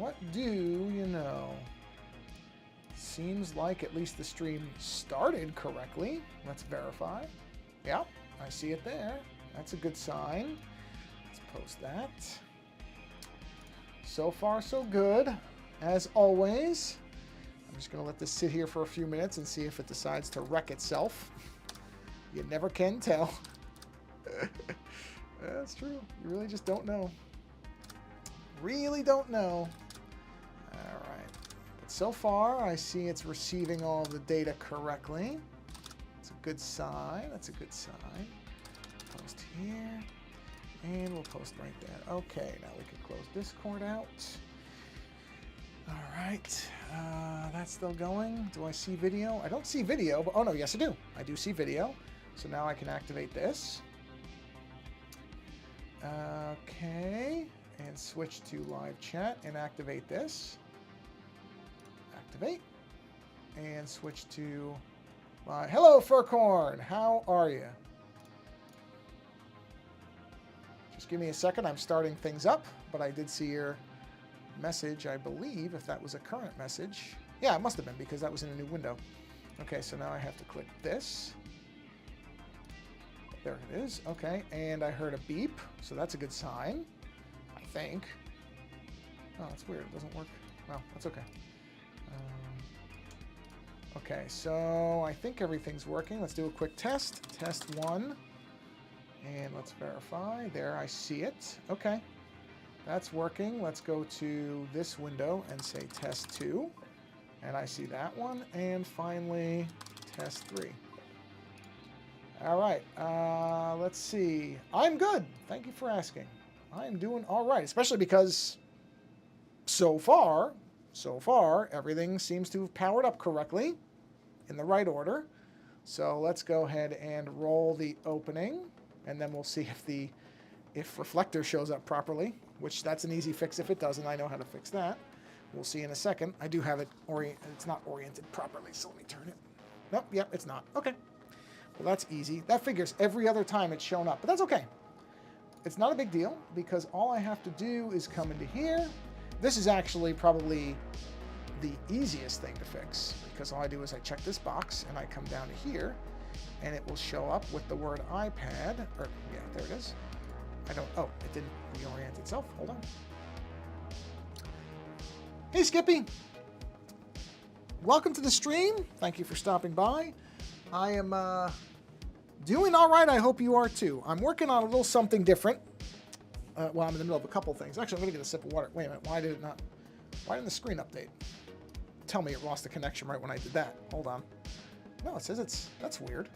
What do you know? Seems like at least the stream started correctly. Let's verify. Yep, I see it there. That's a good sign. Let's post that. So far, so good. As always, I'm just going to let this sit here for a few minutes and see if it decides to wreck itself. You never can tell. That's true. You really just don't know. Really don't know. All right. But so far, I see it's receiving all of the data correctly. It's a good sign. That's a good sign. Post here. And we'll post right there. Okay, now we can close Discord out. All right. That's still going. Do I see video? I don't see video, but oh no, yes I do. I do see video. So now I can activate this. Okay. And switch to live chat and activate this. Activate. And switch to live. Hello, Furcorn. How are you? Just give me a second. I'm starting things up, but I did see your message, I believe, if that was a current message. Yeah, it must have been because that was in a new window. Okay, so now I have to click this. There it is. Okay, and I heard a beep, so that's a good sign. I think. Oh, that's weird. It doesn't work. Well, that's okay. Okay, so I think everything's working. Let's do a quick test. Test 1. And let's verify. There, I see it. Okay. That's working. Let's go to this window and say test 2. And I see that one. And finally, test 3. All right. Let's see. I'm good. Thank you for asking. I am doing all right, especially because so far, everything seems to have powered up correctly in the right order. So let's go ahead and roll the opening, and then we'll see if reflector shows up properly, which that's an easy fix if it doesn't. I know how to fix that. We'll see in a second. I do have it it's not oriented properly, so let me turn it. Nope, yep, it's not. Okay. Well, that's easy. That figures every other time it's shown up, but that's okay. It's not a big deal because all I have to do is come into here. This is actually probably the easiest thing to fix because all I do is I check this box and I come down to here and it will show up with the word iPad. Or yeah, there it is. Oh, it didn't reorient itself. Hold on. Hey, Skippy. Welcome to the stream. Thank you for stopping by. I am doing all right. I hope you are too. I'm working on a little something different. Well, I'm in the middle of a couple things. Actually, I'm going to get a sip of water. Wait a minute. Why didn't the screen update? Tell me it lost the connection right when I did that. Hold on. No, it says that's weird.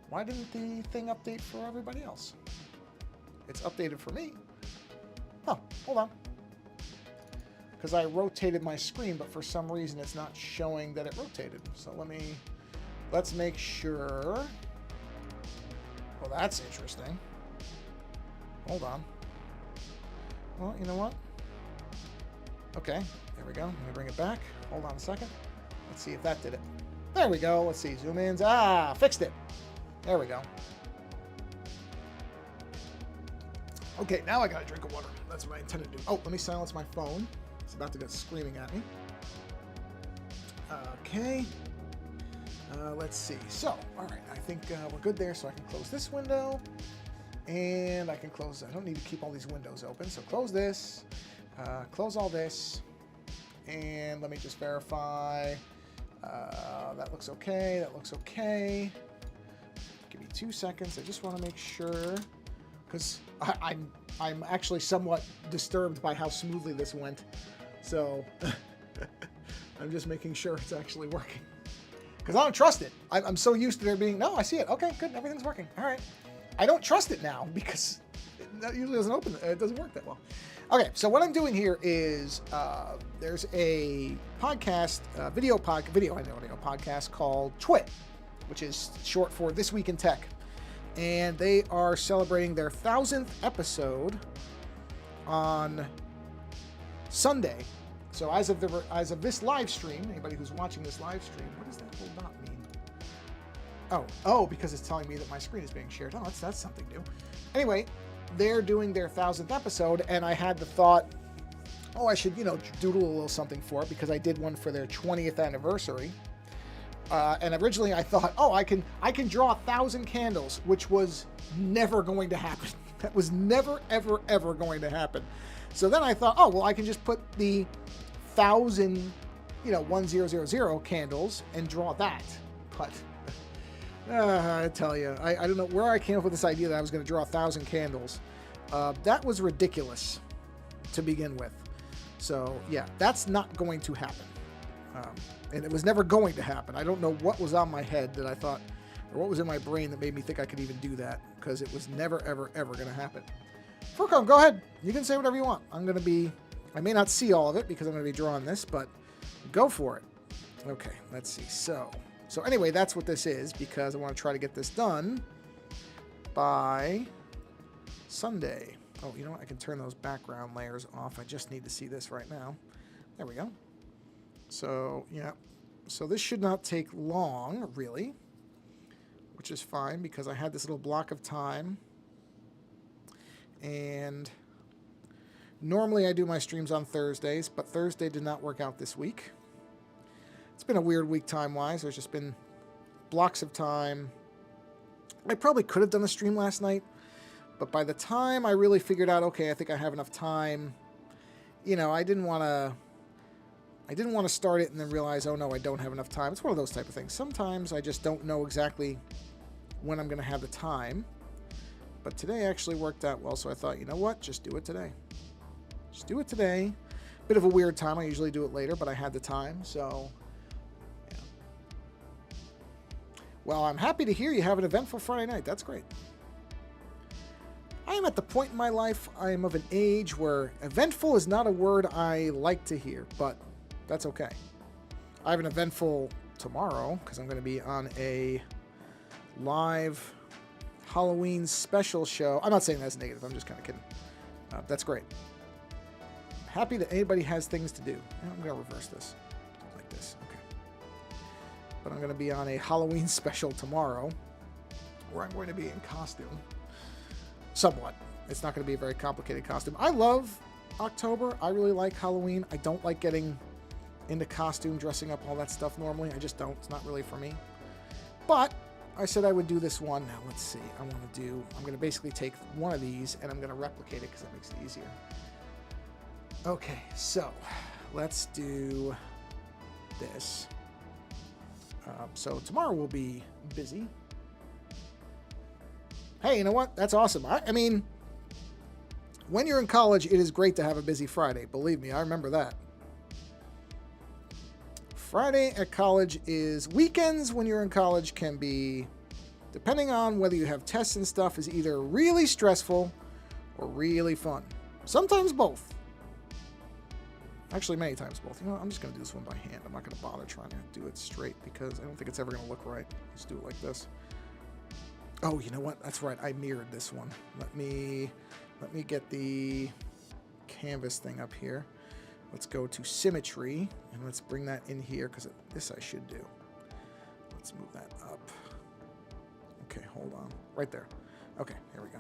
Why didn't the thing update for everybody else? It's updated for me. Oh, hold on. Because I rotated my screen, but for some reason it's not showing that it rotated. So let's make sure. Well, that's interesting. Hold on. Well, you know what? Okay, there we go. Let me bring it back. Hold on a second. Let's see if that did it. There we go. Let's see. Zoom ins. Ah, fixed it. There we go. Okay, now I got a drink of water. That's what I intended to do. Oh, let me silence my phone. It's about to go screaming at me. Okay. Let's see. So, all right. I think we're good there. So I can close this window. And I can close. I don't need to keep all these windows open. So close this. Close all this. And let me just verify. That looks okay. That looks okay. Give me 2 seconds. I just want to make sure. Because I'm actually somewhat disturbed by how smoothly this went. So I'm just making sure it's actually working. Because I don't trust it. I'm so used to there being, no, I see it. Okay, good. Everything's working. All right. I don't trust it now because it usually doesn't open. It doesn't work that well. Okay, so what I'm doing here is there's a podcast, video podcast called Twit, which is short for This Week in Tech. And they are celebrating their 1000th episode on Sunday. So as of this live stream, anybody who's watching this live stream, what does that little dot mean? Oh, because it's telling me that my screen is being shared. Oh, that's something new. Anyway, they're doing their 1000th episode, and I had the thought, oh, I should, doodle a little something for it because I did one for their 20th anniversary. And originally I thought, oh, I can draw 1,000 candles, which was never going to happen. That was never, ever, ever going to happen. So then I thought, oh, well, I can just put the 1,000, 1000 candles and draw that. But I tell you, I don't know where I came up with this idea that I was going to draw 1,000 candles. That was ridiculous to begin with. So yeah, that's not going to happen. And it was never going to happen. I don't know what was on my head that I thought, or what was in my brain that made me think I could even do that, because it was never, ever, ever going to happen. Furcom, go ahead. You can say whatever you want. I may not see all of it because I'm going to be drawing this, but go for it. Okay, let's see. So anyway, that's what this is, because I want to try to get this done by Sunday. Oh, you know what? I can turn those background layers off. I just need to see this right now. There we go. So, yeah. So this should not take long, really, which is fine because I had this little block of time. And normally I do my streams on Thursdays, but Thursday did not work out this week. It's been a weird week time-wise. There's just been blocks of time. I probably could have done a stream last night, but by the time I really figured out, okay, I think I have enough time, I didn't want to start it and then realize, oh no, I don't have enough time. It's one of those type of things. Sometimes I just don't know exactly when I'm going to have the time. But today actually worked out well, so I thought, you know what? Just do it today. Just do it today. Bit of a weird time. I usually do it later, but I had the time, so yeah. Well, I'm happy to hear you have an eventful Friday night. That's great. I am at the point in my life, I am of an age where eventful is not a word I like to hear, but that's okay. I have an eventful tomorrow because I'm going to be on a live Halloween special show. I'm not saying that's negative. I'm just kind of kidding. That's great. I'm happy that anybody has things to do. I'm going to reverse this like this. Okay. But I'm going to be on a Halloween special tomorrow where I'm going to be in costume. Somewhat. It's not going to be a very complicated costume. I love October. I really like Halloween. I don't like getting into costume, dressing up, all that stuff normally. I just don't. It's not really for me. But I said I would do this one. Now, let's see. I'm going to basically take one of these and I'm going to replicate it because that makes it easier. Okay, so let's do this. So tomorrow we'll be busy. Hey, you know what? That's awesome. I mean, when you're in college, it is great to have a busy Friday. Believe me, I remember that. Friday at college is weekends when you're in college can be, depending on whether you have tests and stuff, is either really stressful or really fun. Sometimes both. Actually, many times both. You know what? I'm just going to do this one by hand. I'm not going to bother trying to do it straight because I don't think it's ever going to look right. Let's do it like this. Oh, you know what? That's right. I mirrored this one. Let me get the canvas thing up here. Let's go to symmetry, and let's bring that in here, because this I should do. Let's move that up. Okay, hold on. Right there. Okay, here we go.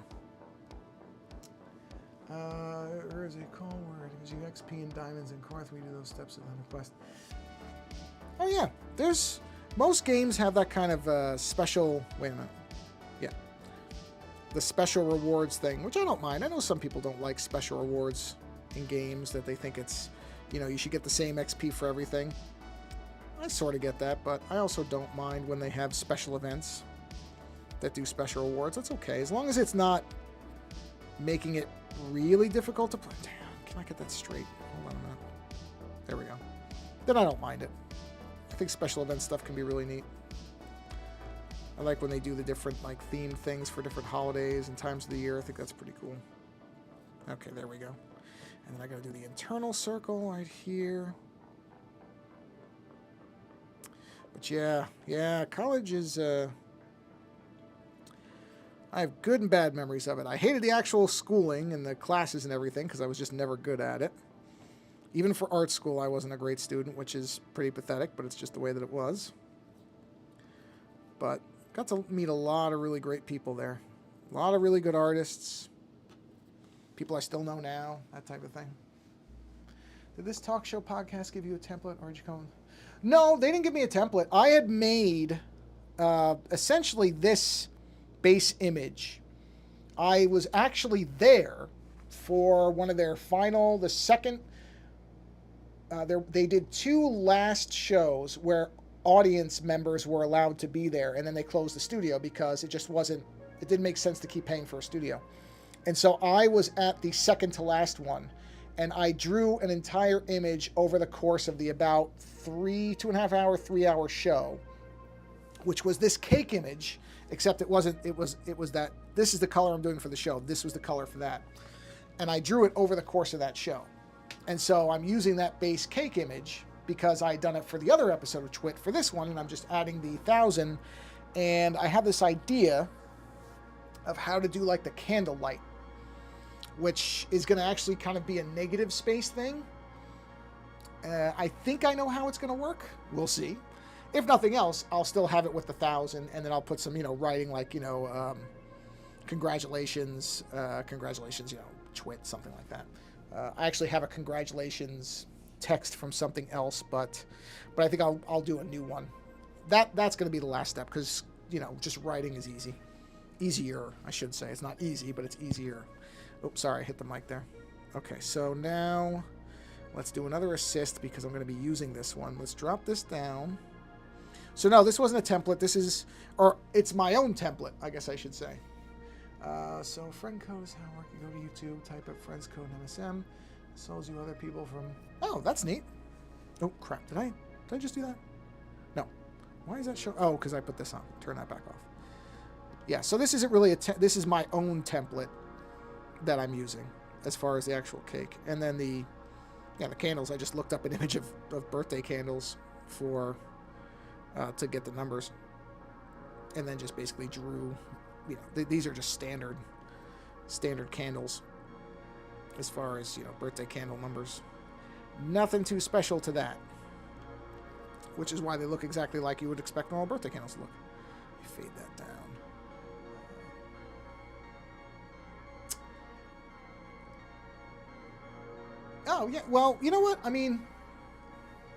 Where is it called? Where it gives you XP and diamonds and coins when you do those steps in the quest. Oh, yeah. Most games have that kind of special... Wait a minute. Yeah. The special rewards thing, which I don't mind. I know some people don't like special rewards in games, that they think it's... you should get the same XP for everything. I sort of get that, but I also don't mind when they have special events that do special rewards. That's okay, as long as it's not making it really difficult to play. Damn, can I get that straight? Hold on a minute. There we go. Then I don't mind it. I think special event stuff can be really neat. I like when they do the different themed things for different holidays and times of the year. I think that's pretty cool. Okay, there we go. And then I got to do the internal circle right here. But yeah, college is... I have good and bad memories of it. I hated the actual schooling and the classes and everything because I was just never good at it. Even for art school, I wasn't a great student, which is pretty pathetic, but it's just the way that it was. But got to meet a lot of really great people there. A lot of really good artists. People I still know now, that type of thing. Did this talk show podcast give you a template, or did you come? No, they didn't give me a template. I had made essentially this base image. I was actually there for one of their final, the second. They did 2 last shows where audience members were allowed to be there, and then they closed the studio because it just wasn't. It didn't make sense to keep paying for a studio. And so I was at the second to last one, and I drew an entire image over the course of the about 2.5 hour, 3 hour show, which was this cake image, except it wasn't, it was that, this is the color I'm doing for the show. This was the color for that. And I drew it over the course of that show. And so I'm using that base cake image because I had done it for the other episode of Twit for this one, and I'm just adding the 1,000. And I have this idea of how to do like the candle light, which is going to actually kind of be a negative space thing. I think I know how it's going to work. We'll see. If nothing else, I'll still have it with the 1,000, and then I'll put some, writing like, congratulations, Twit, something like that. I actually have a congratulations text from something else, but I think I'll do a new one. That's going to be the last step because, just writing is easy. Easier, I should say. It's not easy, but it's easier. Oops, sorry, I hit the mic there. Okay, so now let's do another assist because I'm going to be using this one. Let's drop this down. So no, this wasn't a template. This is, or it's my own template, I guess I should say. So friend code is how it works. You go to YouTube, type up friends code in MSM. Shows you other people from... Oh, that's neat. Oh, crap. Did I just do that? No. Why is that show? Oh, because I put this on. Turn that back off. Yeah, so this isn't really this is my own template that I'm using as far as the actual cake. And then the candles, I just looked up an image of birthday candles for to get the numbers. And then just basically drew, these are just standard candles as far as, birthday candle numbers. Nothing too special to that. Which is why they look exactly like you would expect normal birthday candles to look. Fade that down. Oh, yeah. Well, you know what? I mean,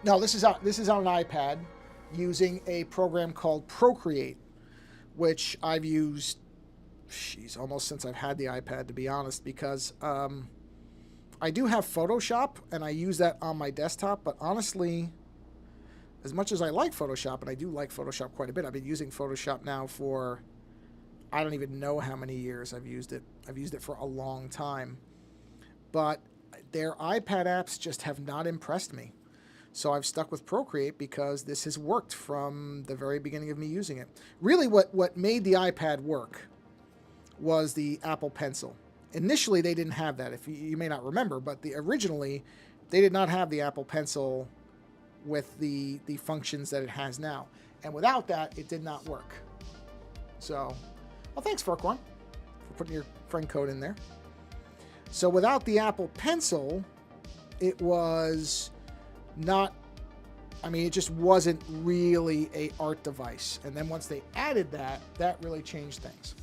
no, this is on an iPad using a program called Procreate, which I've used, almost since I've had the iPad, to be honest, because I do have Photoshop, and I use that on my desktop, but honestly, as much as I like Photoshop, and I do like Photoshop quite a bit, I've been using Photoshop now for, I don't even know how many years I've used it. I've used it for a long time. But their iPad apps just have not impressed me. So I've stuck with Procreate because this has worked from the very beginning of me using it. Really, what made the iPad work was the Apple Pencil. Initially, they didn't have that. If you may not remember, but originally, they did not have the Apple Pencil with the functions that it has now. And without that, it did not work. So, well, thanks, Furquan, for putting your friend code in there. So without the Apple Pencil, it was not, it just wasn't really a art device. And then once they added that really changed things.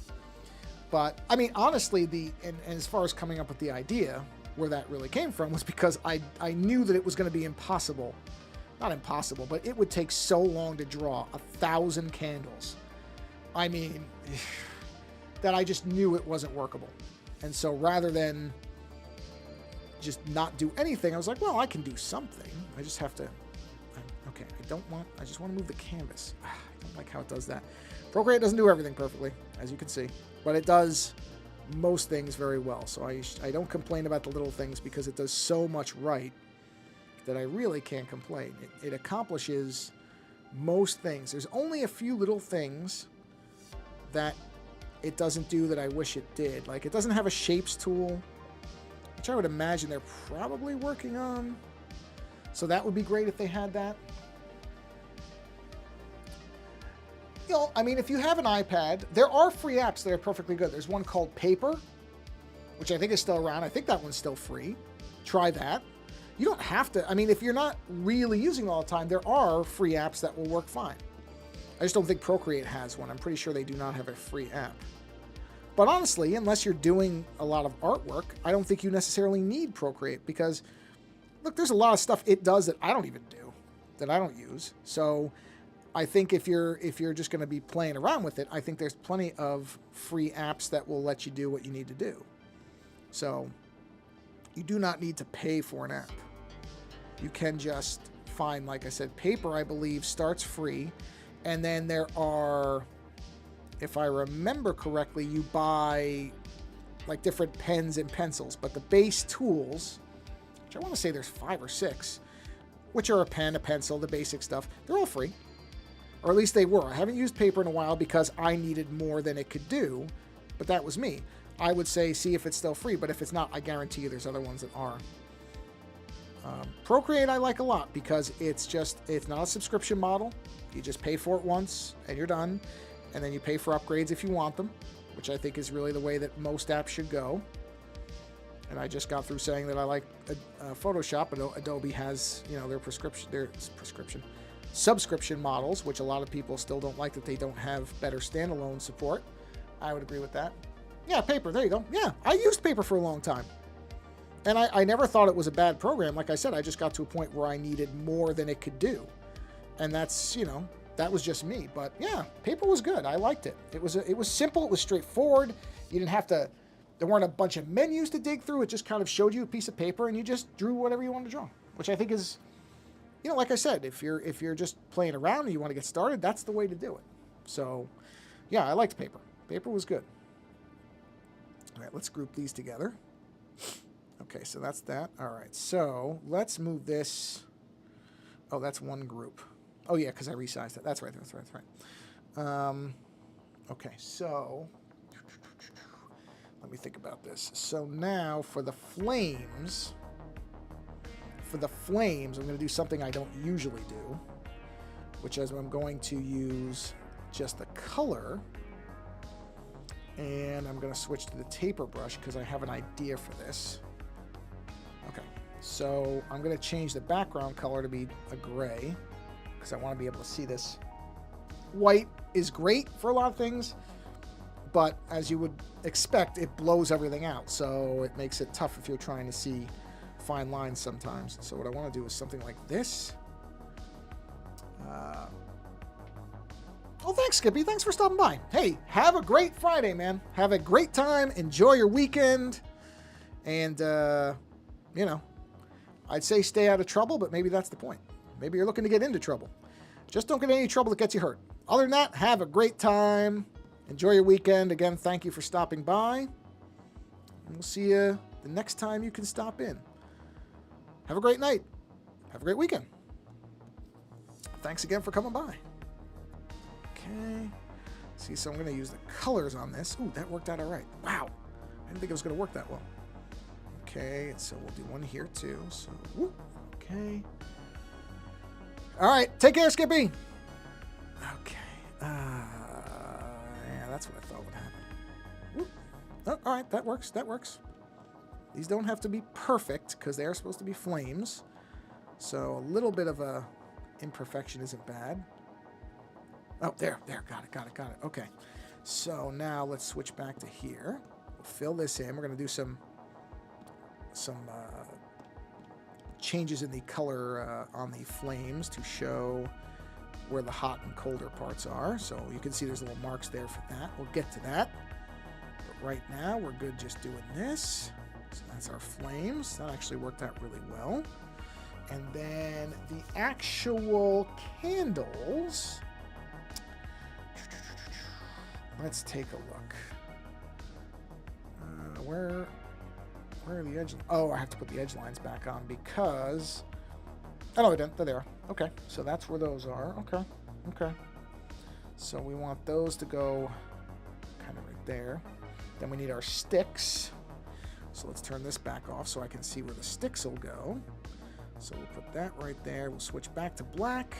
But, honestly, and as far as coming up with the idea, where that really came from was because I knew that it was going to be impossible. Not impossible, but it would take so long to draw 1,000 candles. That I just knew it wasn't workable. And so rather than just not do anything, I was like, well, I can do something. I just have to, okay, I just want to move the canvas. I don't like how it does that. Procreate doesn't do everything perfectly, as you can see, but it does most things very well. So I don't complain about the little things because it does so much right that I really can't complain. It accomplishes most things. There's only a few little things that it doesn't do that I wish it did. Like, it doesn't have a shapes tool, which I would imagine they're probably working on. So that would be great if they had that. If you have an iPad, there are free apps that are perfectly good. There's one called Paper, which I think is still around. I think that one's still free. Try that. You don't have to. If you're not really using it all the time, there are free apps that will work fine. I just don't think Procreate has one. I'm pretty sure they do not have a free app. But honestly, unless you're doing a lot of artwork, I don't think you necessarily need Procreate because look, there's a lot of stuff it does that I don't even do, that I don't use. So I think if you're just going to be playing around with it, I think there's plenty of free apps that will let you do what you need to do. So you do not need to pay for an app. You can just find, like I said, Paper, I believe, starts free. And then there are, if I remember correctly, you buy like different pens and pencils. But the base tools, which I want to say there's 5 or 6, which are a pen, a pencil, the basic stuff, they're all free. Or at least they were. I haven't used Paper in a while because I needed more than it could do. But that was me. I would say see if it's still free. But if it's not, I guarantee you there's other ones that are. Procreate I like a lot because it's not a subscription model. You just pay for it once and you're done. And then you pay for upgrades if you want them, which I think is really the way that most apps should go. And I just got through saying that I like Photoshop. Adobe has, you know, their subscription models, which a lot of people still don't like, that they don't have better standalone support. I would agree with that. Yeah, Paper, there you go. Yeah, I used Paper for a long time. And I never thought it was a bad program. Like I said, I just got to a point where I needed more than it could do. And that's, you know, that was just me. But yeah, Paper was good. I liked it. It was simple. It was straightforward. You didn't have to, there weren't a bunch of menus to dig through. It just kind of showed you a piece of paper and you just drew whatever you wanted to draw, which I think is, you know, like I said, if you're just playing around and you want to get started, that's the way to do it. So yeah, I liked Paper. Paper was good. All right, let's group these together. Okay, so that's that. All right, so let's move this. Oh, that's one group. Oh, yeah, because I resized it. That's right. Okay, so let me think about this. So now for the flames, I'm going to do something I don't usually do, which is I'm going to use just the color, and I'm going to switch to the taper brush because I have an idea for this. Okay, so I'm going to change the background color to be a gray because I want to be able to see this. White is great for a lot of things, but as you would expect, it blows everything out, so it makes it tough if you're trying to see fine lines sometimes. So what I want to do is something like this. Oh, thanks, Skippy. Thanks for stopping by. Hey, have a great Friday, man. Have a great time. Enjoy your weekend. And, you know, I'd say stay out of trouble, but maybe that's the point. Maybe you're looking to get into trouble. Just don't get in any trouble that gets you hurt. Other than that, have a great time. Enjoy your weekend. Again, thank you for stopping by. And we'll see you the next time you can stop in. Have a great night. Have a great weekend. Thanks again for coming by. Okay. See, so I'm going to use the colors on this. Ooh, that worked out all right. Wow. I didn't think it was going to work that well. Okay, and so we'll do one here too. So, whoop. Okay. All right. Take care, Skippy. Okay. Yeah, that's what I thought would happen. Whoop. Oh, all right. That works. That works. These don't have to be perfect because they are supposed to be flames. So a little bit of a imperfection isn't bad. Oh, there. Got it. Okay. So now let's switch back to here. We'll fill this in. We're going to do some changes in the color on the flames to show where the hot and colder parts are. So you can see there's little marks there for that. We'll get to that. But right now we're good just doing this. So that's our flames. That actually worked out really well. And then the actual candles. Let's take a look. Where are the edge? Oh, I have to put the edge lines back on because. Oh no, I didn't. There they are. Okay, so that's where those are. Okay. So we want those to go kind of right there. Then we need our sticks. So let's turn this back off so I can see where the sticks will go. So we'll put that right there. We'll switch back to black.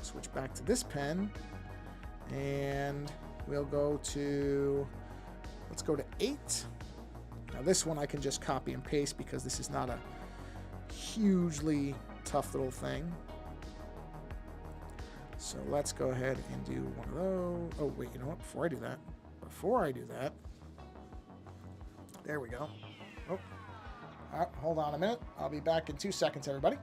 Switch back to this pen. And we'll go to, let's go to 8. Now this one I can just copy and paste because this is not a hugely tough little thing. So let's go ahead and do one of those. Oh, wait, you know what? Before I do that, there we go. Oh, Hold on a minute. I'll be back in 2 seconds, everybody.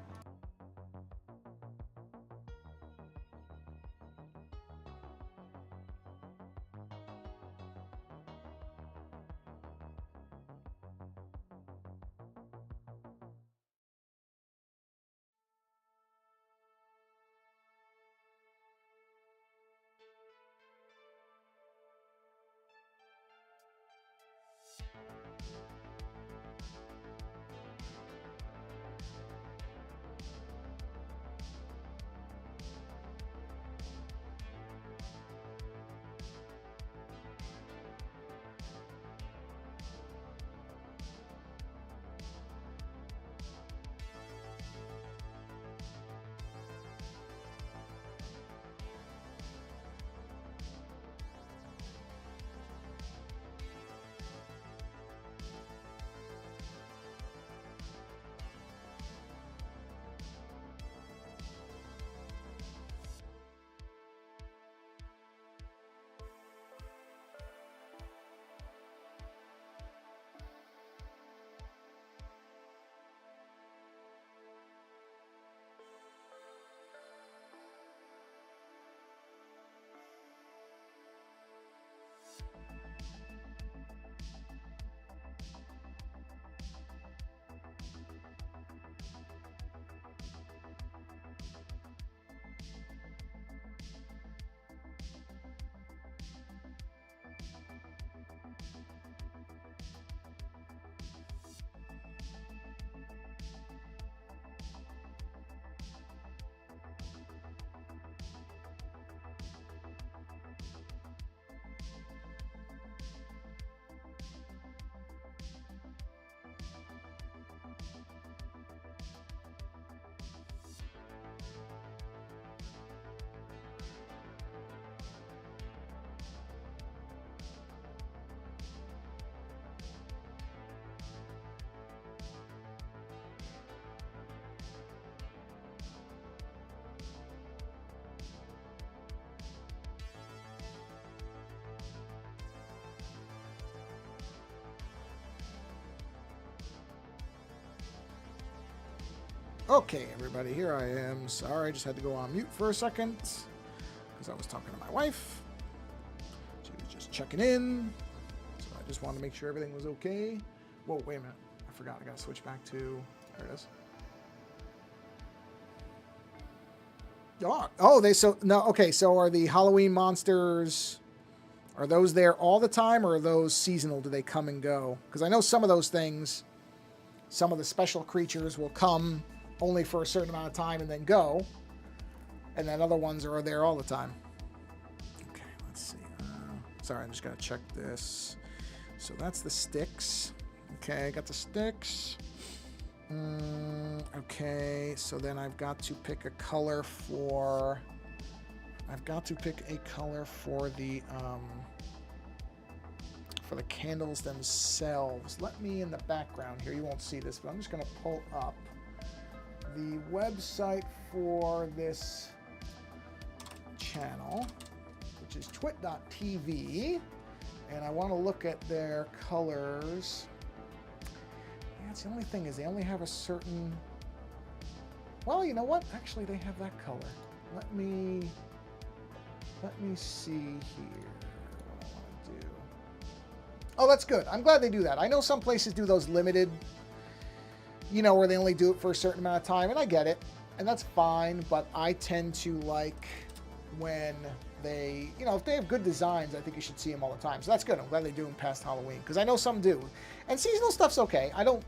Okay, everybody, here I am. Sorry, I just had to go on mute for a second because I was talking to my wife. She was just checking in. So I just wanted to make sure everything was okay. Whoa, wait a minute. I forgot. I got to switch back to... There it is. Oh, okay, so are the Halloween monsters... Are those there all the time, or are those seasonal? Do they come and go? Because I know some of those things, some of the special creatures will come only for a certain amount of time and then go. And then other ones are there all the time. Okay, let's see. Sorry, I just got to check this. So that's the sticks. Okay, I got the sticks. Okay, so then I've got to pick a color for... for the candles themselves. Let me, in the background here, you won't see this, but I'm just going to pull up the website for this channel, which is twit.tv, and I want to look at their colors. Yeah, it's the only thing is they only have a certain... Well, you know what? Actually, they have that color. Let me see here what I want to do. Oh, that's good. I'm glad they do that. I know some places do those limited, you know, where they only do it for a certain amount of time, and I get it, and that's fine, but I tend to like when they, you know, if they have good designs, I think you should see them all the time. So that's good. I'm glad they do them past Halloween, because I know some do. And seasonal stuff's okay. I don't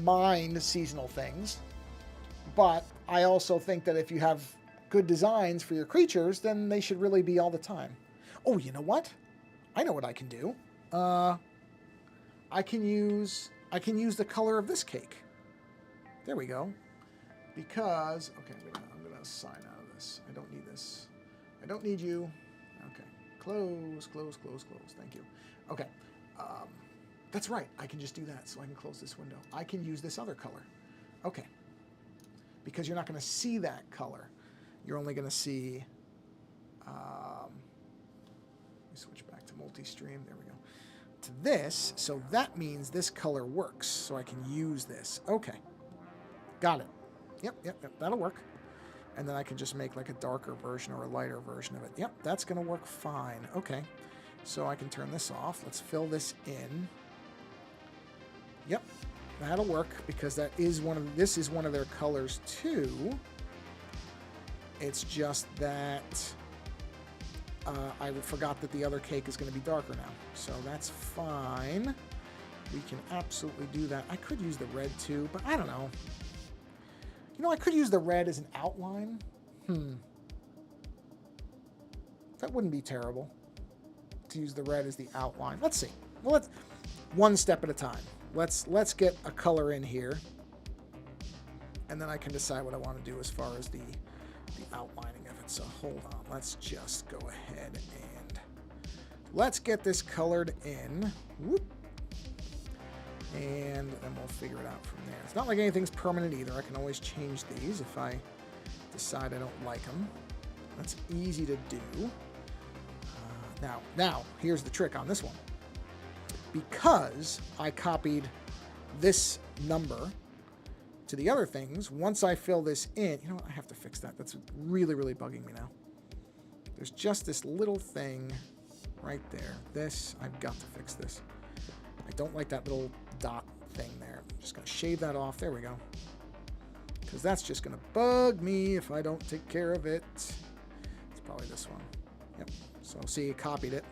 mind seasonal things, but I also think that if you have good designs for your creatures, then they should really be all the time. Oh, you know what? I know what I can do. I can use the color of this cake. There we go. Because, okay, I'm gonna sign out of this. I don't need this. I don't need you. Okay, close. Thank you. Okay, that's right. I can just do that, so I can close this window. I can use this other color. Okay, because you're not going to see that color. You're only going to see. Let me switch back to multi-stream. There we go. to this, so that means this color works, so I can use this. Okay. Got it. Yep, that'll work. And then I can just make like a darker version or a lighter version of it. Yep, that's going to work fine. Okay. So I can turn this off. Let's fill this in. Yep, that'll work because this is one of their colors too. It's just that I forgot that the other cake is going to be darker now. So that's fine. We can absolutely do that. I could use the red too, but I don't know. You know, I could use the red as an outline. That wouldn't be terrible to use the red as the outline. Let's see. Well, let's one step at a time. Let's get a color in here, and then I can decide what I want to do as far as the outlining of it. So hold on. Let's just go ahead and let's get this colored in. Whoop. And then we'll figure it out from there. It's not like anything's permanent either. I can always change these if I decide I don't like them. That's easy to do. Now, here's the trick on this one. Because I copied this number to the other things, once I fill this in, you know what? I have to fix that. That's really, really bugging me now. There's just this little thing right there. I've got to fix this. I don't like that little dot thing there. I'm just going to shave that off. There we go. Because that's just going to bug me if I don't take care of it. It's probably this one. Yep. So see, I copied it.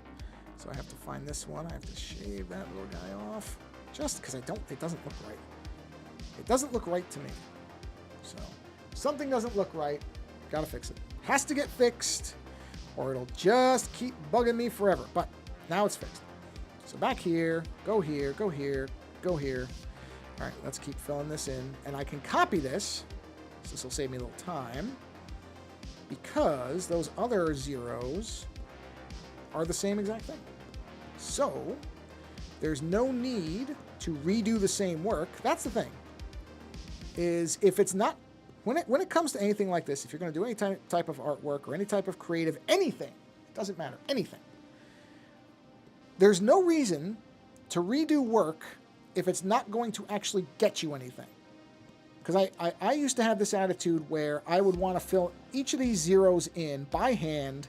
So I have to find this one. I have to shave that little guy off. Just because it doesn't look right. It doesn't look right to me. So something doesn't look right. Gotta fix it. Has to get fixed or it'll just keep bugging me forever. But now it's fixed. So back here, go here, go here, go here. All right, let's keep filling this in. And I can copy this. So this will save me a little time. Because those other zeros are the same exact thing. So there's no need to redo the same work. That's the thing. Is if it's not, when it comes to anything like this, if you're going to do any type of artwork or any type of creative, anything, it doesn't matter, anything. There's no reason to redo work if it's not going to actually get you anything. Because I used to have this attitude where I would want to fill each of these zeros in by hand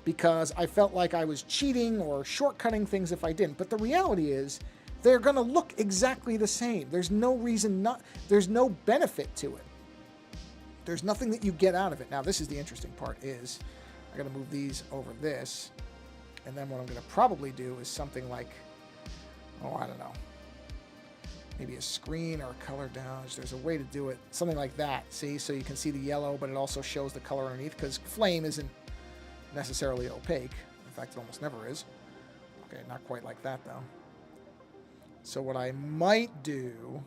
because I felt like I was cheating or shortcutting things if I didn't. But the reality is they're going to look exactly the same. There's no reason there's no benefit to it. There's nothing that you get out of it. Now, this is the interesting part is I got to move these over this. And then what I'm going to probably do is something like, oh, I don't know. Maybe a screen or a color down. There's a way to do it. Something like that. See? So you can see the yellow, but it also shows the color underneath because flame isn't necessarily opaque. In fact, it almost never is. Okay, not quite like that, though. So what I might do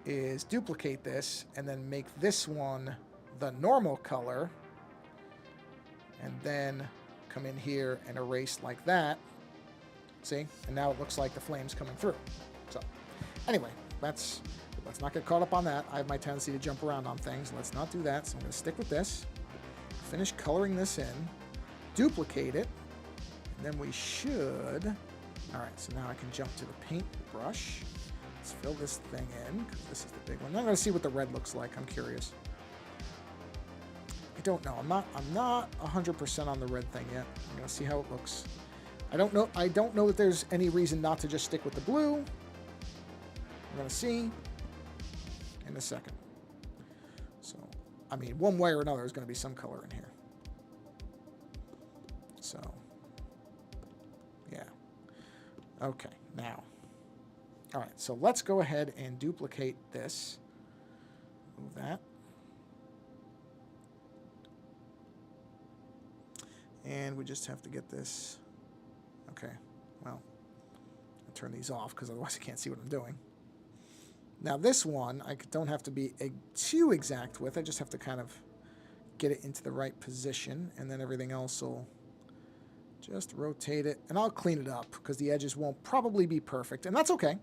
is duplicate this and then make this one the normal color. And then come in here and erase like that. See? And now it looks like the flame's coming through. So anyway, let's not get caught up on that. I have my tendency to jump around on things. Let's not do that. So I'm going to stick with this. Finish coloring this in. Duplicate it. And then we should... All right, so now I can jump to the paint brush. Let's fill this thing in, because this is the big one. I'm going to see what the red looks like. I'm curious. I don't know. I'm not 100% on the red thing yet. I'm going to see how it looks. I don't know that there's any reason not to just stick with the blue. I'm going to see in a second. So, I mean, one way or another, there's going to be some color in here. So, yeah. Okay, now. All right, so let's go ahead and duplicate this. Move that. And we just have to get this. Okay, well, I'll turn these off because otherwise I can't see what I'm doing. Now this one, I don't have to be too exact with. I just have to kind of get it into the right position, and then everything else will just rotate it. And I'll clean it up because the edges won't probably be perfect, and that's okay.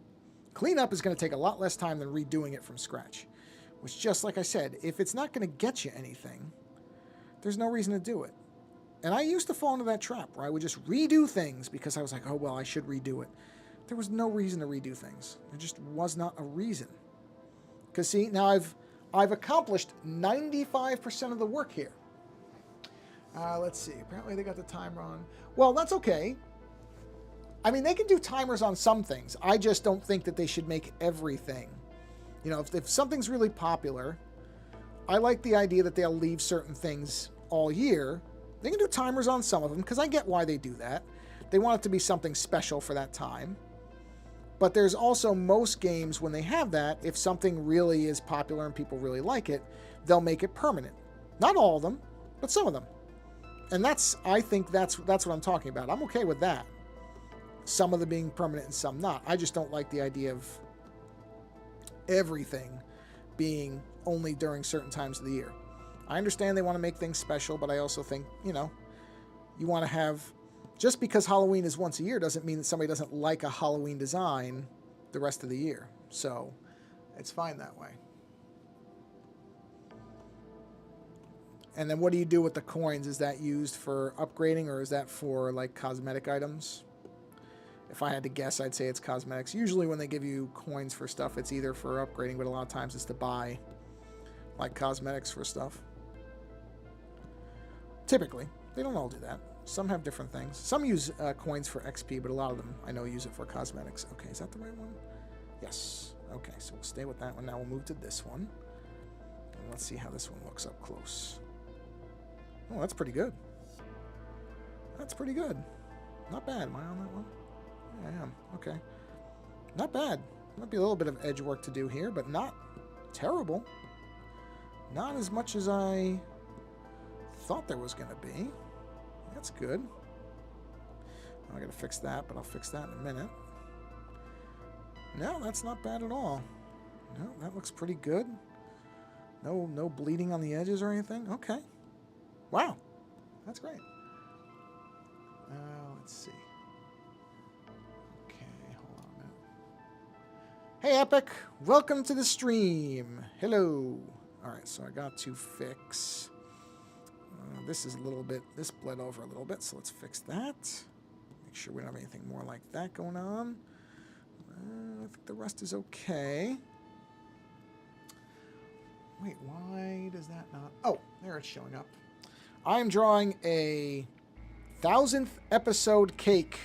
Cleanup is going to take a lot less time than redoing it from scratch, which, just like I said, if it's not going to get you anything, there's no reason to do it. And I used to fall into that trap where I would just redo things because I was like, oh, well, I should redo it. There was no reason to redo things. There just was not a reason. Because, see, now I've accomplished 95% of the work here. Let's see. Apparently they got the timer on. Well, that's okay. I mean, they can do timers on some things. I just don't think that they should make everything. You know, if something's really popular, I like the idea that they'll leave certain things all year. They can do timers on some of them, because I get why they do that. They want it to be something special for that time. But there's also most games when they have that, if something really is popular and people really like it, they'll make it permanent. Not all of them, but some of them. And I think that's what I'm talking about. I'm okay with that. Some of them being permanent and some not. I just don't like the idea of everything being only during certain times of the year. I understand they want to make things special, but I also think, you know, you want to have... Just because Halloween is once a year doesn't mean that somebody doesn't like a Halloween design the rest of the year. So, it's fine that way. And then what do you do with the coins? Is that used for upgrading, or is that for, like, cosmetic items? If I had to guess, I'd say it's cosmetics. Usually when they give you coins for stuff, it's either for upgrading, but a lot of times it's to buy, like, cosmetics for stuff. Typically. They don't all do that. Some have different things. Some use coins for XP, but a lot of them, I know, use it for cosmetics. Okay, is that the right one? Yes. Okay, so we'll stay with that one. Now we'll move to this one. And let's see how this one looks up close. Oh, that's pretty good. That's pretty good. Not bad. Am I on that one? Yeah, I am. Okay. Not bad. Might be a little bit of edge work to do here, but not terrible. Not as much as I thought there was going to be. That's good. I got to fix that, but I'll fix that in a minute. No, that's not bad at all. No, that looks pretty good. No bleeding on the edges or anything. Okay. Wow. That's great. Let's see. Okay, hold on a minute. Hey, Epic. Welcome to the stream. Hello. All right, so I got to fix... this is a little bit, this bled over a little bit, so let's fix that. Make sure we don't have anything more like that going on. I think the rest is okay. Wait, why does that not... Oh, there it's showing up. I'm drawing a 1000th episode cake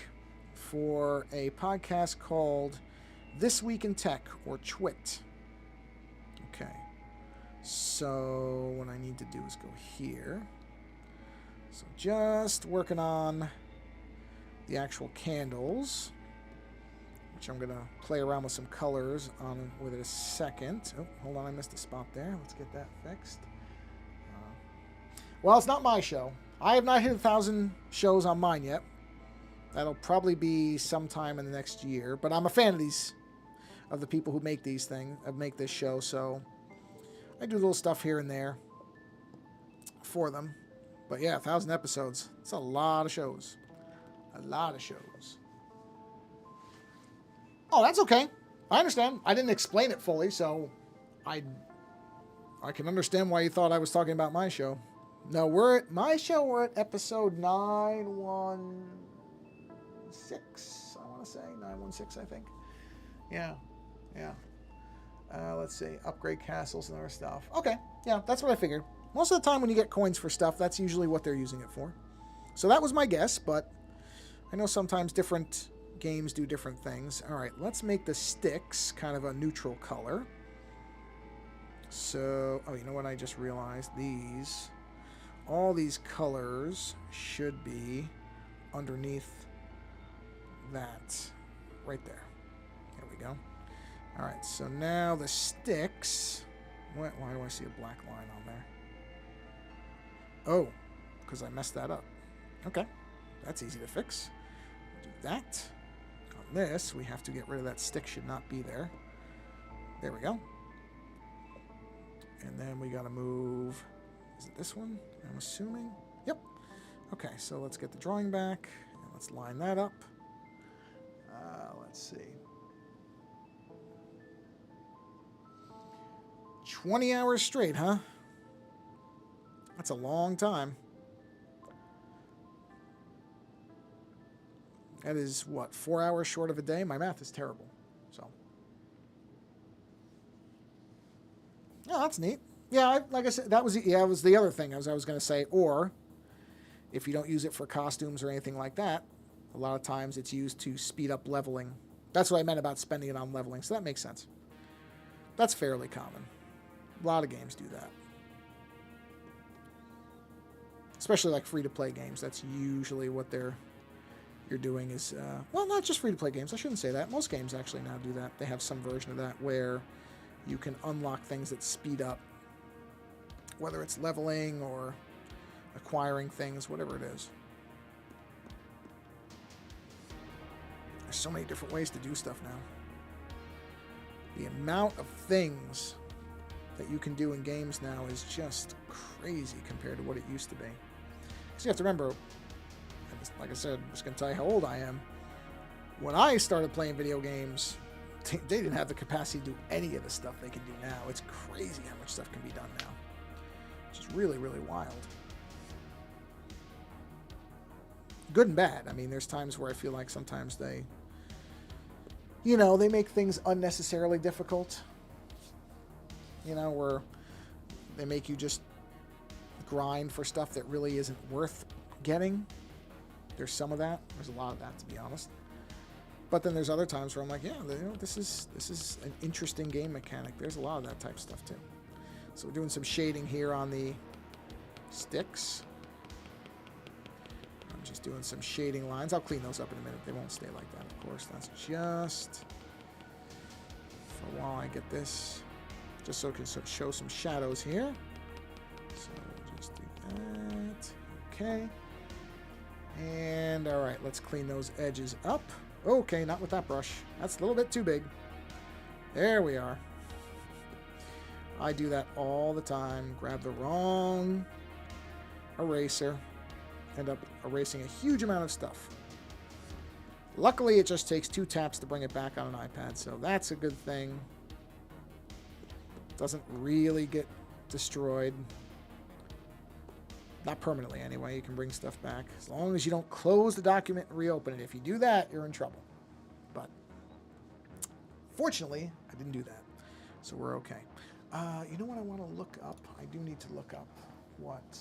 for a podcast called This Week in Tech, or Twit. Okay. So what I need to do is go here. So just working on the actual candles, which I'm going to play around with some colors on with it a second. Oh, hold on, I missed a spot there. Let's get that fixed. Well, it's not my show. I have not hit 1,000 shows on mine yet. That'll probably be sometime in the next year. But I'm a fan of the people who make these things, make this show. So I do little stuff here and there for them. But yeah, 1,000 episodes. It's a lot of shows. A lot of shows. Oh, that's okay. I understand. I didn't explain it fully, so I can understand why you thought I was talking about my show. No, we're at episode 916, I want to say. 916, I think. Yeah. Let's see. Upgrade castles and other stuff. Okay. Yeah, that's what I figured. Most of the time when you get coins for stuff, that's usually what they're using it for. So that was my guess, but I know sometimes different games do different things. All right, let's make the sticks kind of a neutral color. So, oh, you know what I just realized? All these colors should be underneath that right there. There we go. All right, so now the sticks. Why do I see a black line on there? Oh, because I messed that up. Okay, that's easy to fix. Do that. On this, we have to get rid of that stick. Should not be there. There we go. And then we got to move... Is it this one? I'm assuming. Yep. Okay, so let's get the drawing back. And let's line that up. Let's see. 20 hours straight, huh? That's a long time. That is, what, 4 hours short of a day? My math is terrible. So. Yeah, that's neat. Yeah, like I said, that was the other thing I was going to say. Or, if you don't use it for costumes or anything like that, a lot of times it's used to speed up leveling. That's what I meant about spending it on leveling, so that makes sense. That's fairly common. A lot of games do that. Especially like free-to-play games. That's usually what you're doing is... well, not just free-to-play games. I shouldn't say that. Most games actually now do that. They have some version of that where you can unlock things that speed up. Whether it's leveling or acquiring things, whatever it is. There's so many different ways to do stuff now. The amount of things that you can do in games now is just crazy compared to what it used to be. Because you have to remember, like I said, I'm just going to tell you how old I am. When I started playing video games, they didn't have the capacity to do any of the stuff they can do now. It's crazy how much stuff can be done now. Which is really, really wild. Good and bad. I mean, there's times where I feel like sometimes they make things unnecessarily difficult. Where they make you just grind for stuff that really isn't worth getting. There's some of that. There's a lot of that, to be honest. But then there's other times where I'm like, yeah, this is an interesting game mechanic. There's a lot of that type of stuff, too. So we're doing some shading here on the sticks. I'm just doing some shading lines. I'll clean those up in a minute. They won't stay like that, of course. That's just for while I get this. Just so it can show some shadows here. So just do that. Okay. And all right, let's clean those edges up. Okay, not with that brush. That's a little bit too big. There we are. I do that all the time. Grab the wrong eraser. End up erasing a huge amount of stuff. Luckily, it just takes 2 taps to bring it back on an iPad, so that's a good thing. Doesn't really get destroyed. Not permanently, anyway. You can bring stuff back. As long as you don't close the document and reopen it. If you do that, you're in trouble. But fortunately, I didn't do that. So we're okay. You know what I want to look up? I do need to look up what.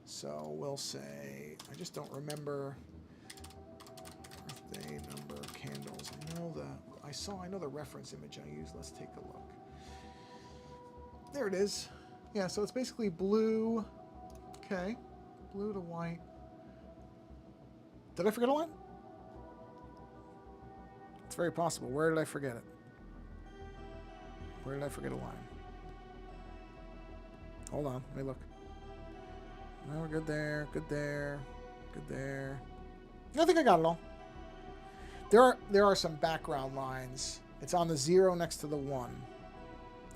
So we'll say, I just don't remember birthday number candles. I know the reference image I used. Let's take a look. There it is. Yeah, so it's basically blue. Okay. Blue to white. Did I forget a line? It's very possible. Where did I forget it? Where did I forget a line? Hold on. Let me look. No, we're good there. Good there. Good there. I think I got it all. There are some background lines. It's on the 0 next to the 1.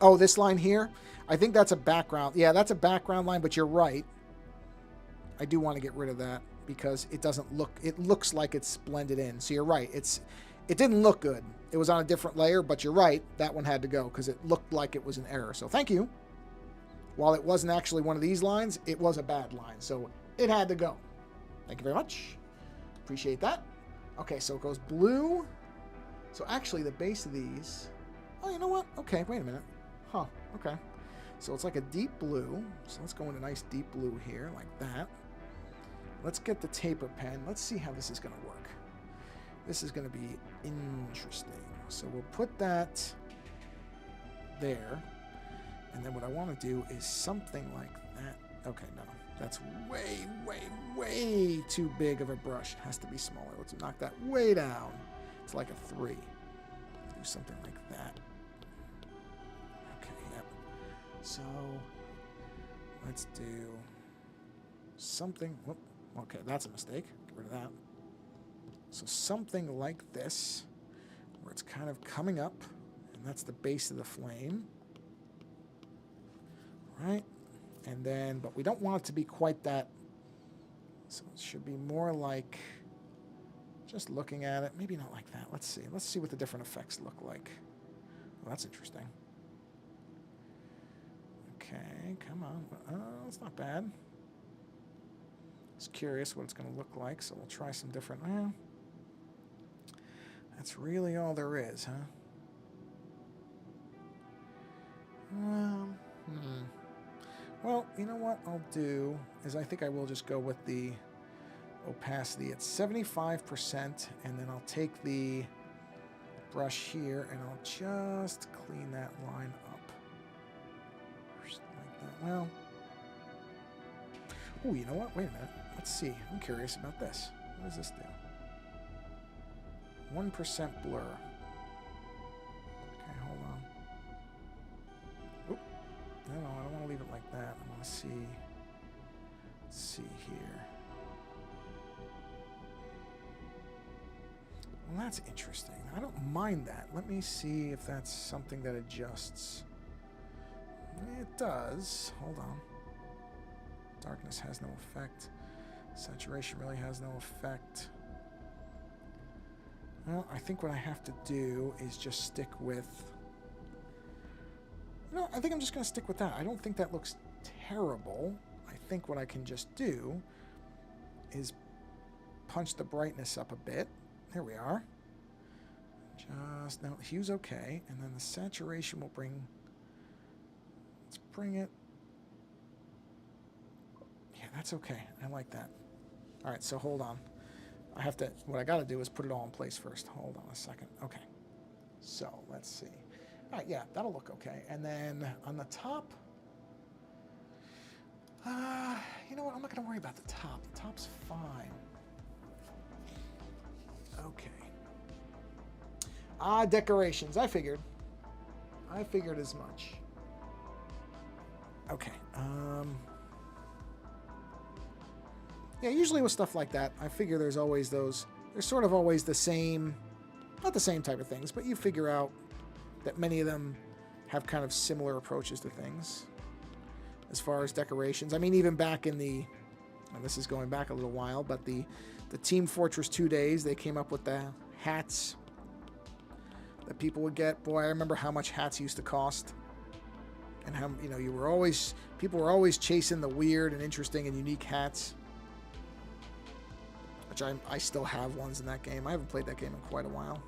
Oh, this line here? I think that's a background. Yeah, that's a background line, but you're right. I do want to get rid of that because it doesn't look... It looks like it's blended in. So you're right. It didn't look good. It was on a different layer, but you're right. That one had to go because it looked like it was an error. So thank you. While it wasn't actually one of these lines, it was a bad line. So it had to go. Thank you very much. Appreciate that. Okay, so it goes blue. So actually, the base of these... Oh, you know what? Okay, wait a minute. Huh, okay. So it's like a deep blue. So let's go into nice deep blue here, like that. Let's get the taper pen. Let's see how this is going to work. This is going to be interesting. So we'll put that there. And then what I want to do is something like that. Okay, no. That's way, way, way too big of a brush. It has to be smaller. Let's knock that way down. It's like a 3. Do something like that. Okay, yep. So let's do something. Whoop, okay, that's a mistake. Get rid of that. So something like this, where it's kind of coming up, and that's the base of the flame. Right? And then, but we don't want it to be quite that. So it should be more like, just looking at it, maybe not like that. Let's see. Let's see what the different effects look like. Well, that's interesting. Okay, come on. Oh, it's not bad. Just curious what it's going to look like, so we'll try some different. That's really all there is, huh? Well, you know what I'll do is I think I will just go with the opacity at 75%, and then I'll take the brush here and I'll just clean that line up. Just like that. Well, oh, you know what? Wait a minute. Let's see. I'm curious about this. What does this do? 1% blur. Okay, hold on. Oop. No, I don't want to leave it like that. I want to see. Let's see here. Well, that's interesting. I don't mind that. Let me see if that's something that adjusts. It does. Hold on. Darkness has no effect. Saturation really has no effect. Well, I think what I have to do is just stick with... No, I think I'm just going to stick with that. I don't think that looks terrible. I think what I can just do is punch the brightness up a bit. There we are. Just now, the hue's okay, and then the saturation will bring. Let's bring it. Yeah, that's okay. I like that. All right, so hold on. I have to. What I got to do is put it all in place first. Hold on a second. Okay. So let's see. All right, yeah, that'll look okay. And then on the top. You know what? I'm not going to worry about the top. The top's fine. Okay. Decorations. I figured as much. Okay. Yeah, usually with stuff like that, I figure there's always those... There's sort of always the same... Not the same type of things, but you figure out that many of them have kind of similar approaches to things. As far as decorations. I mean, even back in the... And this is going back a little while, but the Team Fortress 2 days, they came up with the hats that people would get. Boy, I remember how much hats used to cost. And how, you know, people were always chasing the weird and interesting and unique hats. Which I still have ones in that game. I haven't played that game in quite a while.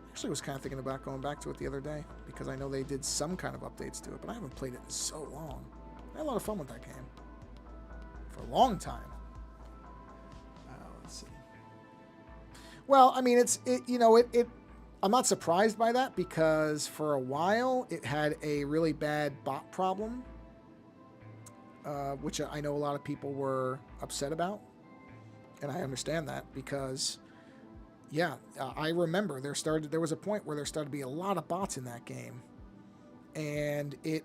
Actually, was kind of thinking about going back to it the other day, because I know they did some kind of updates to it, but I haven't played it in so long. I had a lot of fun with that game. For a long time. Let's see. Well, I mean, I'm not surprised by that, because for a while it had a really bad bot problem, which I know a lot of people were upset about, and I understand that, because, yeah, I remember there was a point where there started to be a lot of bots in that game, and it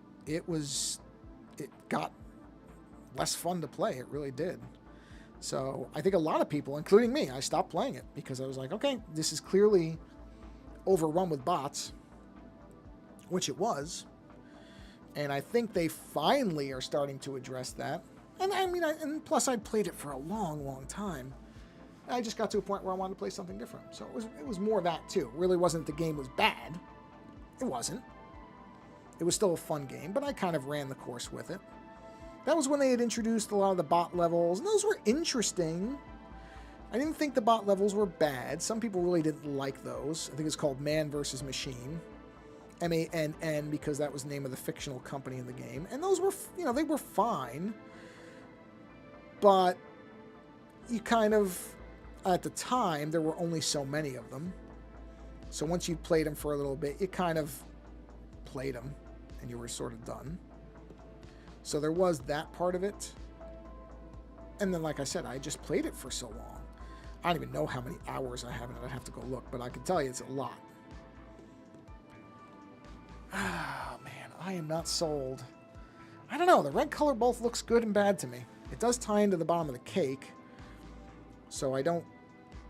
got less fun to play. It really did. So I think a lot of people, including me, I stopped playing it because I was like, okay, this is clearly overrun with bots, which it was. And I think they finally are starting to address that. And I mean, and plus I'd played it for a long, long time. I just got to a point where I wanted to play something different. So it was more that too. It really wasn't the game was bad. It wasn't. It was still a fun game, but I kind of ran the course with it. That was when they had introduced a lot of the bot levels, and those were interesting. I didn't think the bot levels were bad. Some people really didn't like those. I think it's called Man vs. Machine. MANN, because that was the name of the fictional company in the game. And those were, they were fine. But you kind of, at the time, there were only so many of them. So once you played them for a little bit, you kind of played them, and you were sort of done. So there was that part of it. And then, like I said, I just played it for so long. I don't even know how many hours I have in it. I'd have to go look, but I can tell you it's a lot. Ah, man, I am not sold. I don't know. The red color both looks good and bad to me. It does tie into the bottom of the cake, so I don't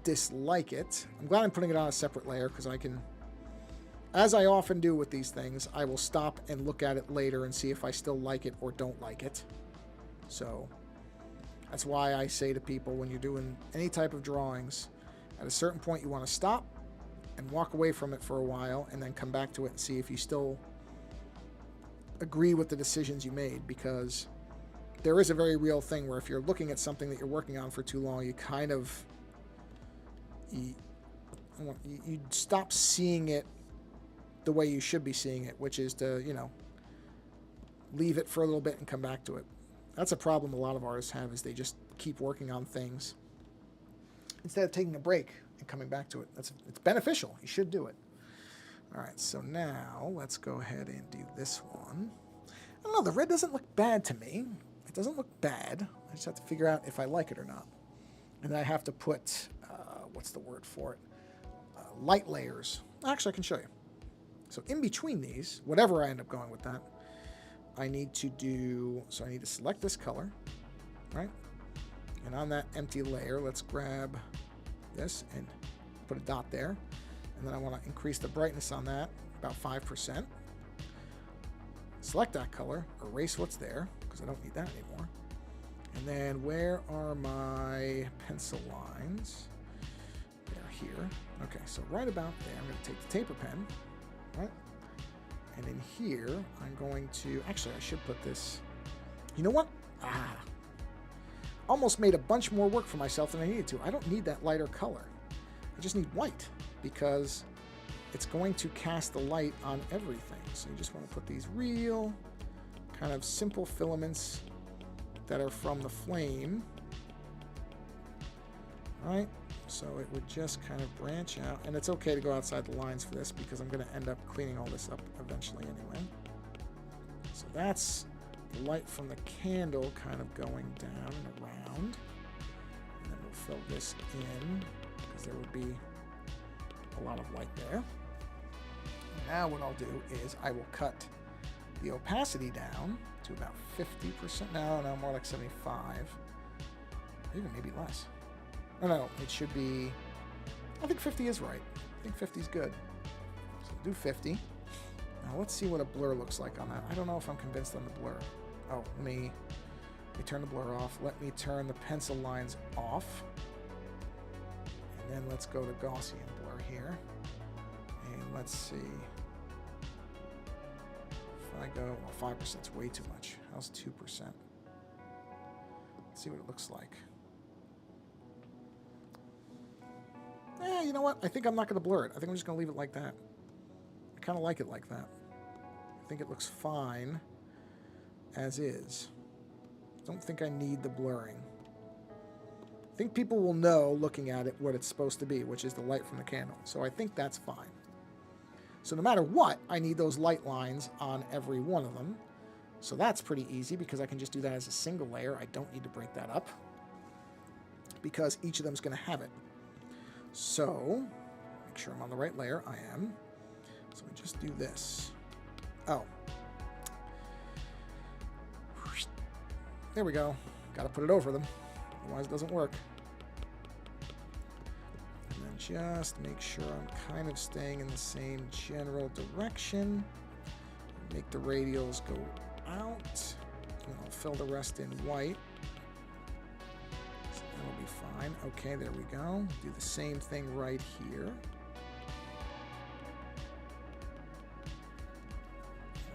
dislike it. I'm glad I'm putting it on a separate layer, because I can... As I often do with these things, I will stop and look at it later and see if I still like it or don't like it. So that's why I say to people, when you're doing any type of drawings, at a certain point you want to stop and walk away from it for a while, and then come back to it and see if you still agree with the decisions you made, because there is a very real thing where if you're looking at something that you're working on for too long, you kind of... you stop seeing it the way you should be seeing it, which is to, you know, leave it for a little bit and come back to it. That's a problem a lot of artists have, is they just keep working on things instead of taking a break and coming back to it. It's beneficial. You should do it. All right, so now let's go ahead and do this one. I don't know, the red doesn't look bad to me. It doesn't look bad. I just have to figure out if I like it or not. And then I have to put, what's the word for it? Light layers. Actually, I can show you. So in between these, whatever I end up going with that, I need to do, so I need to select this color, right? And on that empty layer, let's grab this and put a dot there. And then I want to increase the brightness on that about 5%. Select that color, erase what's there, because I don't need that anymore. And then where are my pencil lines? They're here. Okay, so right about there, I'm going to take the taper pen, right? And in here, I'm going to, actually, I should put this, you know what? Almost made a bunch more work for myself than I needed to. I don't need that lighter color. I just need white, because it's going to cast the light on everything. So you just want to put these real kind of simple filaments that are from the flame, right? So it would just kind of branch out, and it's okay to go outside the lines for this because I'm going to end up cleaning all this up eventually anyway. So that's the light from the candle kind of going down and around, and then we'll fill this in because there would be a lot of light there. Now what I'll do is I will cut the opacity down to about 50%. No, more like 75. Even maybe less. No, it should be, I think 50 is right. I think 50 is good. So do 50. Now let's see what a blur looks like on that. I don't know if I'm convinced on the blur. Oh, let me turn the blur off. Let me turn the pencil lines off. And then let's go to Gaussian blur here. And let's see. If I go, well, 5% is way too much. How's 2%? Let's see what it looks like. You know what? I think I'm not going to blur it. I think I'm just going to leave it like that. I kind of like it like that. I think it looks fine as is. Don't think I need the blurring. I think people will know, looking at it, what it's supposed to be, which is the light from the candle. So I think that's fine. So no matter what, I need those light lines on every one of them. So that's pretty easy because I can just do that as a single layer. I don't need to break that up because each of them is going to have it. So make sure I'm on the right layer. I am. So we just do this. Oh. There we go. Got to put it over them. Otherwise it doesn't work. And then just make sure I'm kind of staying in the same general direction. Make the radials go out. And I'll fill the rest in white. So that'll be fine. Okay, there we go. Do the same thing right here.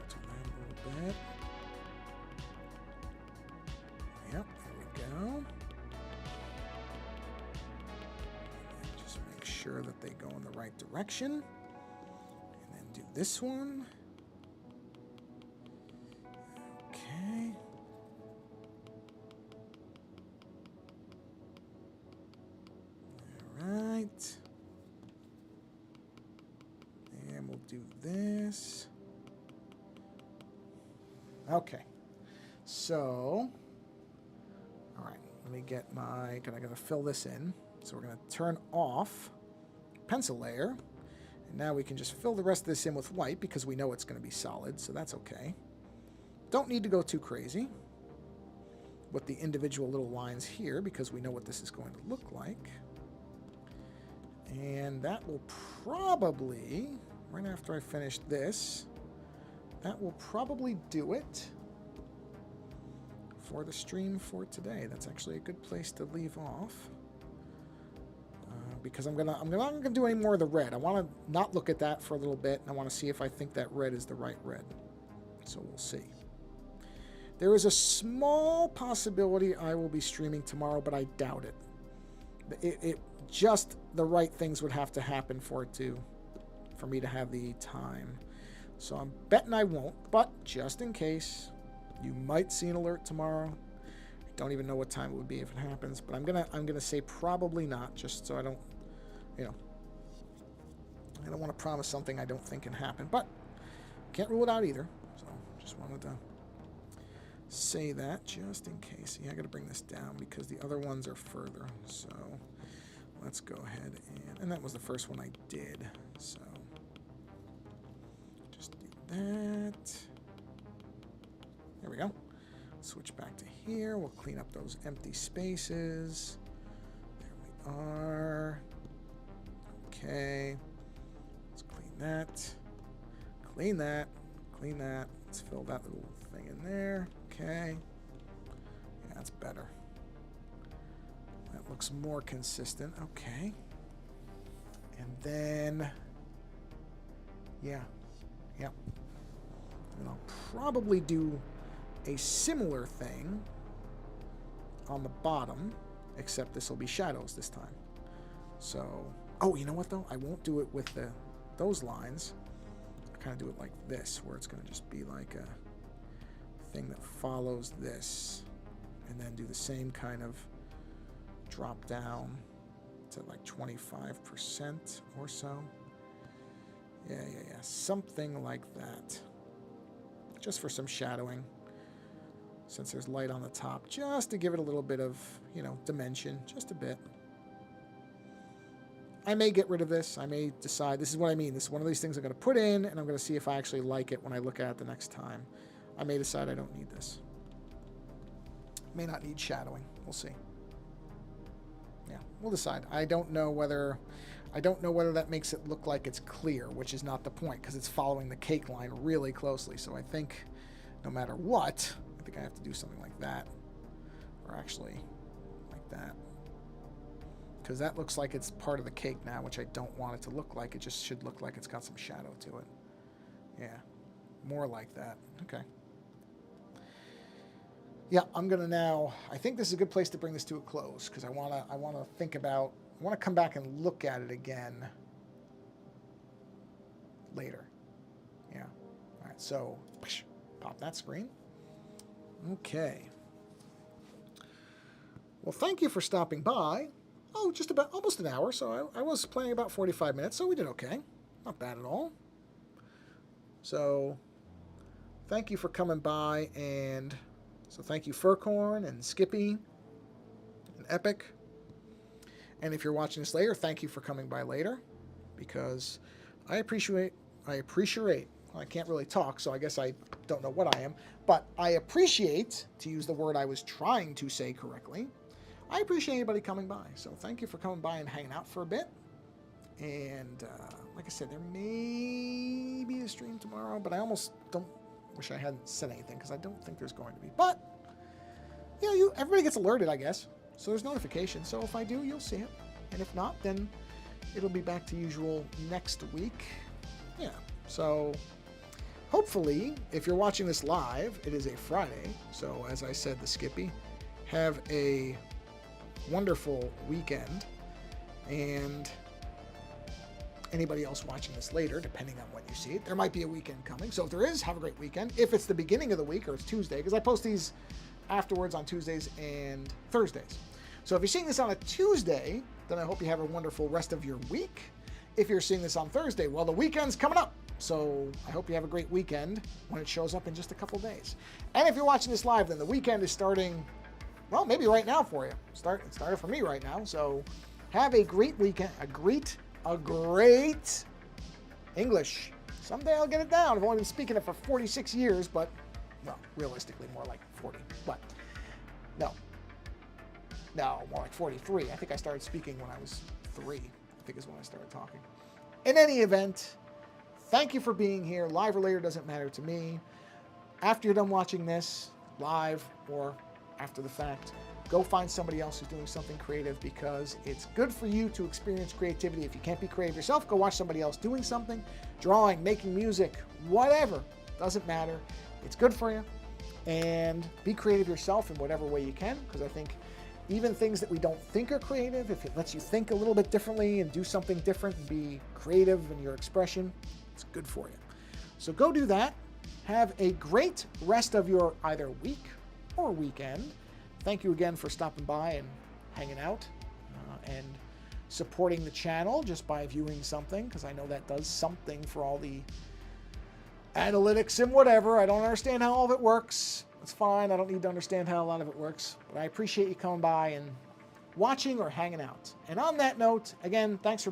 Do that a little bit. Yep, there we go. And just make sure that they go in the right direction. And then do this one. Okay. All right. And we'll do this. Okay. So, all right, let me get my, I gotta fill this in. So we're gonna turn off pencil layer. And now we can just fill the rest of this in with white because we know it's gonna be solid, so that's okay. Don't need to go too crazy with the individual little lines here because we know what this is going to look like. And that will probably, right after I finish this, that will probably do it for the stream for today. That's actually a good place to leave off because I'm not gonna do any more of the red. I want to not look at that for a little bit, and I want to see if I think that red is the right red. So we'll see. There is a small possibility I will be streaming tomorrow, but I doubt it. It just the right things would have to happen for me to have the time. So I'm betting I won't, but just in case, you might see an alert tomorrow. I don't even know what time it would be if it happens, but I'm gonna say probably not, just so I don't, I don't want to promise something I don't think can happen, but can't rule it out either. So just wanted to say that just in case. Yeah, I got to bring this down because the other ones are further. So let's go ahead and that was the first one I did. So just do that. There we go. Switch back to here. We'll clean up those empty spaces. There we are. Okay. Let's clean that. Clean that. Clean that. Let's fill that little thing in there. Okay. Yeah, that's better. That looks more consistent. Okay. And then, yeah. Yep. And I'll probably do a similar thing on the bottom, except this will be shadows this time. So, oh, you know what though? I won't do it with those lines. I kind of do it like this, where it's going to just be like a thing that follows this, and then do the same kind of drop down to like 25% or so. Yeah, something like that. Just for some shadowing, since there's light on the top, just to give it a little bit of, dimension, just a bit. I may get rid of this. I may decide, this is what I mean. This is one of these things I'm going to put in, and I'm going to see if I actually like it when I look at it the next time. I may decide I don't need this. May not need shadowing. We'll see. Yeah, we'll decide. I don't know whether that makes it look like it's clear, which is not the point, because it's following the cake line really closely. So I think no matter what, I think I have to do something like that, or actually like that, because that looks like it's part of the cake now, which I don't want it to look like. It just should look like it's got some shadow to it. Yeah, more like that. Okay. Yeah, I'm gonna now. I think this is a good place to bring this to a close, because I wanna think about. I want to come back and look at it again later. Yeah. All right. So pop that screen. Okay. Well, thank you for stopping by. Oh, just about almost an hour. So I was planning about 45 minutes. So we did okay. Not bad at all. So thank you for coming by. And so thank you, Furcorn and Skippy and Epic. And if you're watching this later, thank you for coming by later, because I appreciate, well, I can't really talk, so I guess I don't know what I am, but I appreciate, to use the word I was trying to say correctly, I appreciate anybody coming by. So thank you for coming by and hanging out for a bit. And like I said, there may be a stream tomorrow, but I almost don't wish I hadn't said anything, because I don't think there's going to be. But, everybody gets alerted, I guess. So there's notifications. So if I do, you'll see it. And if not, then it'll be back to usual next week. Yeah. So hopefully, if you're watching this live, it is a Friday. So as I said, the Skippy, have a wonderful weekend. And anybody else watching this later, depending on when you see it, there might be a weekend coming. So if there is, have a great weekend. If it's the beginning of the week or it's Tuesday, because I post these afterwards on Tuesdays and Thursdays. So if you're seeing this on a Tuesday, then I hope you have a wonderful rest of your week. If you're seeing this on Thursday, well, the weekend's coming up. So I hope you have a great weekend when it shows up in just a couple days. And if you're watching this live, then the weekend is starting, well, maybe right now for you. It started for me right now. So have a great weekend, a great English. Someday I'll get it down. I've only been speaking it for 46 years, but, well, realistically more like 40. But no, more like 43. I think I started speaking when I was 3, I think is when I started talking. In any event, thank you for being here. Live or later doesn't matter to me. After you're done watching this, live or after the fact, go find somebody else who's doing something creative, because it's good for you to experience creativity. If you can't be creative yourself, go watch somebody else doing something, drawing, making music, whatever, doesn't matter. It's good for you. And be creative yourself in whatever way you can, because I think even things that we don't think are creative, if it lets you think a little bit differently and do something different and be creative in your expression, it's good for you. So go do that. Have a great rest of your either week or weekend. Thank you again for stopping by and hanging out and supporting the channel just by viewing something, because I know that does something for all the analytics and whatever. I don't understand how all of it works. It's fine. I don't need to understand how a lot of it works. But I appreciate you coming by and watching or hanging out. And on that note, again, thanks for being